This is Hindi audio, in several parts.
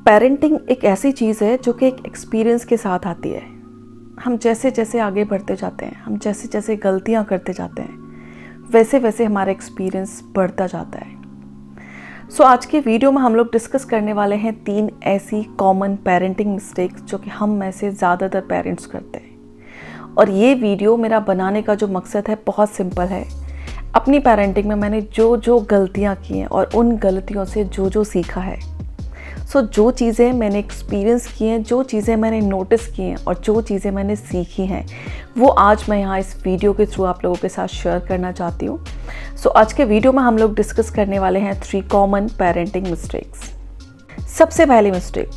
पेरेंटिंग एक ऐसी चीज़ है जो कि एक एक्सपीरियंस के साथ आती है। हम जैसे जैसे आगे बढ़ते जाते हैं, हम जैसे जैसे गलतियां करते जाते हैं, वैसे वैसे हमारा एक्सपीरियंस बढ़ता जाता है। सो आज के वीडियो में हम लोग डिस्कस करने वाले हैं 3 ऐसी कॉमन पेरेंटिंग मिस्टेक्स जो कि हम में से ज़्यादातर पेरेंट्स करते हैं। और ये वीडियो मेरा बनाने का जो मकसद है बहुत सिंपल है। अपनी पेरेंटिंग में मैंने जो जो गलतियाँ की हैं और उन गलतियों से जो जो सीखा है, जो चीज़ें मैंने एक्सपीरियंस की हैं, जो चीज़ें मैंने नोटिस की हैं और जो चीज़ें मैंने सीखी हैं, वो आज मैं यहाँ इस वीडियो के थ्रू आप लोगों के साथ शेयर करना चाहती हूँ। आज के वीडियो में हम लोग डिस्कस करने वाले हैं 3 कॉमन पेरेंटिंग मिस्टेक्स। सबसे पहली मिस्टेक,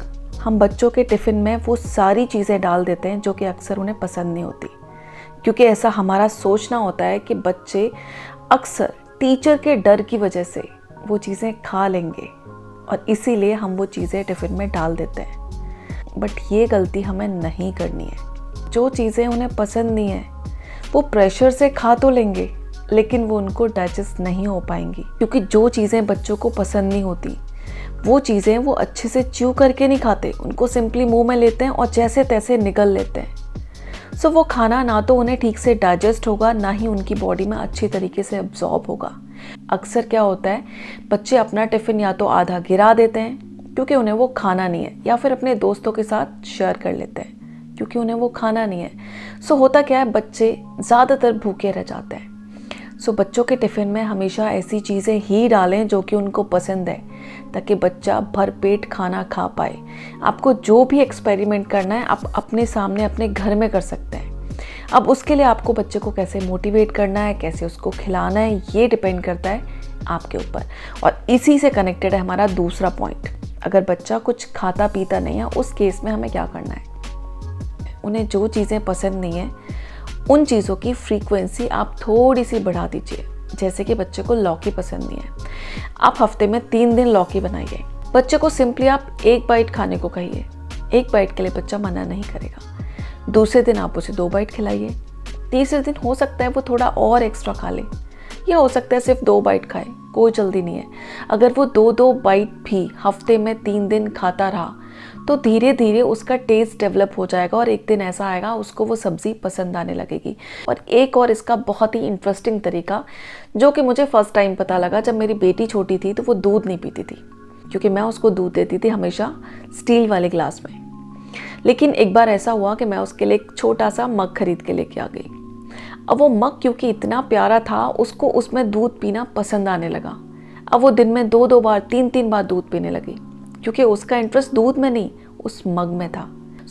हम बच्चों के टिफ़िन में वो सारी चीज़ें डाल देते हैं जो कि अक्सर उन्हें पसंद नहीं होती, क्योंकि ऐसा हमारा सोचना होता है कि बच्चे अक्सर टीचर के डर की वजह से वो चीज़ें खा लेंगे और इसीलिए हम वो चीज़ें टिफ़िन में डाल देते हैं। बट ये गलती हमें नहीं करनी है। जो चीज़ें उन्हें पसंद नहीं है वो प्रेशर से खा तो लेंगे, लेकिन वो उनको डाइजेस्ट नहीं हो पाएंगी, क्योंकि जो चीज़ें बच्चों को पसंद नहीं होती वो चीज़ें वो अच्छे से च्यू करके नहीं खाते, उनको सिंपली मुंह में लेते हैं और जैसे तैसे निगल लेते हैं। वो खाना ना तो उन्हें ठीक से डाइजेस्ट होगा, ना ही उनकी बॉडी में अच्छी तरीके से अब्जॉर्ब होगा। अक्सर क्या होता है, बच्चे अपना टिफ़िन या तो आधा गिरा देते हैं क्योंकि उन्हें वो खाना नहीं है, या फिर अपने दोस्तों के साथ शेयर कर लेते हैं क्योंकि उन्हें वो खाना नहीं है। होता क्या है, बच्चे ज़्यादातर भूखे रह जाते हैं। बच्चों के टिफ़िन में हमेशा ऐसी चीज़ें ही डालें जो कि उनको पसंद है, ताकि बच्चा भरपेट खाना खा पाए। आपको जो भी एक्सपेरिमेंट करना है आप अपने सामने अपने घर में कर सकते हैं। अब उसके लिए आपको बच्चे को कैसे मोटिवेट करना है, कैसे उसको खिलाना है, ये डिपेंड करता है आपके ऊपर। और इसी से कनेक्टेड है हमारा दूसरा पॉइंट। अगर बच्चा कुछ खाता पीता नहीं है, उस केस में हमें क्या करना है, उन्हें जो चीज़ें पसंद नहीं है उन चीज़ों की फ्रीक्वेंसी आप थोड़ी सी बढ़ा दीजिए। जैसे कि बच्चे को लौकी पसंद नहीं है, आप हफ्ते में 3 दिन लौकी बनाइए। बच्चे को सिंपली आप 1 बाइट खाने को कहिए, 1 बाइट के लिए बच्चा मना नहीं करेगा। दूसरे दिन आप उसे 2 बाइट खिलाइए। तीसरे दिन हो सकता है वो थोड़ा और एक्स्ट्रा खा ले, या हो सकता है सिर्फ 2 बाइट खाए, कोई जल्दी नहीं है। अगर वो 2-2 बाइट भी हफ्ते में 3 दिन खाता रहा तो धीरे धीरे उसका टेस्ट डेवलप हो जाएगा और एक दिन ऐसा आएगा उसको वो सब्ज़ी पसंद आने लगेगी। और एक और इसका बहुत ही इंटरेस्टिंग तरीका जो कि मुझे फर्स्ट टाइम पता लगा, जब मेरी बेटी छोटी थी तो वो दूध नहीं पीती थी, क्योंकि मैं उसको दूध देती थी हमेशा स्टील वाले ग्लास में। लेकिन एक बार ऐसा हुआ कि मैं उसके लिए एक छोटा सा मग खरीद के लेके आ गई। अब वो मग क्योंकि इतना प्यारा था, उसको उसमें दूध पीना पसंद आने लगा। अब वो दिन में 2-2 बार 3-3 बार दूध पीने लगी, क्योंकि उसका इंटरेस्ट दूध में नहीं उस मग में था।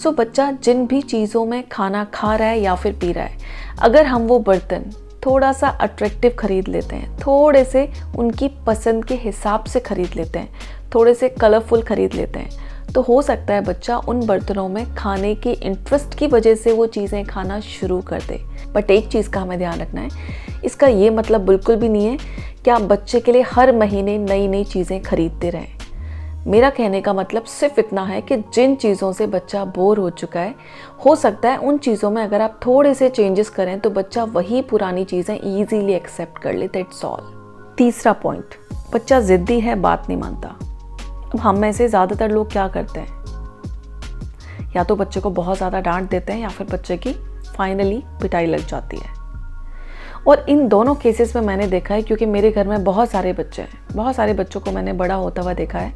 बच्चा जिन भी चीज़ों में खाना खा रहा है या फिर पी रहा है, अगर हम वो बर्तन थोड़ा सा अट्रैक्टिव खरीद लेते हैं, थोड़े से उनकी पसंद के हिसाब से खरीद लेते हैं, थोड़े से कलरफुल खरीद लेते हैं, तो हो सकता है बच्चा उन बर्तनों में खाने की इंटरेस्ट की वजह से वो चीज़ें खाना शुरू कर दे। बट एक चीज़ का हमें ध्यान रखना है, इसका ये मतलब बिल्कुल भी नहीं है कि आप बच्चे के लिए हर महीने नई नई चीज़ें खरीदते रहें। मेरा कहने का मतलब सिर्फ इतना है कि जिन चीज़ों से बच्चा बोर हो चुका है, हो सकता है उन चीज़ों में अगर आप थोड़े से चेंजेस करें तो बच्चा वही पुरानी चीज़ें ईजीली एक्सेप्ट कर ले। That's all. तीसरा पॉइंट, बच्चा ज़िद्दी है, बात नहीं मानता। अब हम में से ज़्यादातर लोग क्या करते हैं, या तो बच्चे को बहुत ज़्यादा डांट देते हैं या फिर बच्चे की फाइनली पिटाई लग जाती है। और इन दोनों केसेस में मैंने देखा है, क्योंकि मेरे घर में बहुत सारे बच्चे हैं, बहुत सारे बच्चों को मैंने बड़ा होता हुआ देखा है।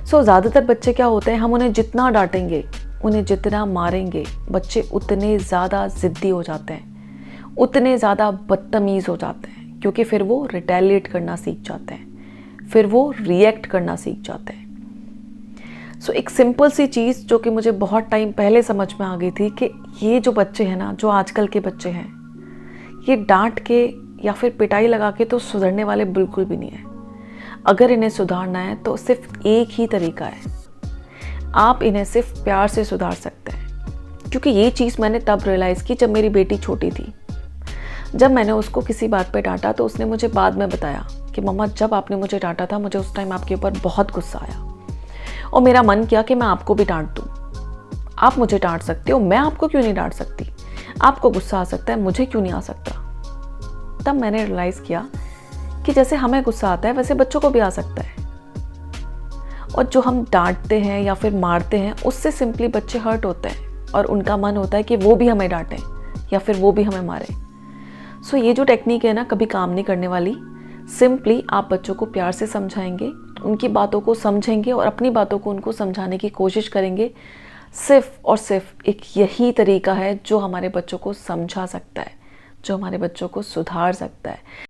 ज़्यादातर बच्चे क्या होते हैं, हम उन्हें जितना डांटेंगे, उन्हें जितना मारेंगे, बच्चे उतने ज़्यादा ज़िद्दी हो जाते हैं, उतने ज़्यादा बदतमीज़ हो जाते हैं, क्योंकि फिर वो रिटेलिएट करना सीख जाते हैं, फिर वो रिएक्ट करना सीख जाते हैं। एक सिंपल सी चीज़ जो कि मुझे बहुत टाइम पहले समझ में आ गई थी कि ये जो बच्चे हैं ना, जो आजकल के बच्चे हैं, ये डांट के या फिर पिटाई लगा के तो सुधरने वाले बिल्कुल भी नहीं है। अगर इन्हें सुधारना है तो सिर्फ एक ही तरीका है, आप इन्हें सिर्फ प्यार से सुधार सकते हैं। क्योंकि ये चीज़ मैंने तब रियलाइज़ की जब मेरी बेटी छोटी थी। जब मैंने उसको किसी बात पे डांटा तो उसने मुझे बाद में बताया कि मम्मा, जब आपने मुझे डांटा था मुझे उस टाइम आपके ऊपर बहुत गुस्सा आया और मेरा मन किया कि मैं आपको भी डांट दूँ। आप मुझे डांट सकते हो, मैं आपको क्यों नहीं डांट सकती? आपको गुस्सा आ सकता है, मुझे क्यों नहीं आ सकता? तब मैंने रियलाइज़ किया कि जैसे हमें गुस्सा आता है वैसे बच्चों को भी आ सकता है। और जो हम डांटते हैं या फिर मारते हैं उससे सिंपली बच्चे हर्ट होते हैं और उनका मन होता है कि वो भी हमें डांटें या फिर वो भी हमें मारें। सो ये जो टेक्निक है ना, कभी काम नहीं करने वाली। सिंपली आप बच्चों को प्यार से समझाएंगे, उनकी बातों को समझेंगे और अपनी बातों को उनको समझाने की कोशिश करेंगे। सिर्फ और सिर्फ एक यही तरीका है जो हमारे बच्चों को समझा सकता है, जो हमारे बच्चों को सुधार सकता है।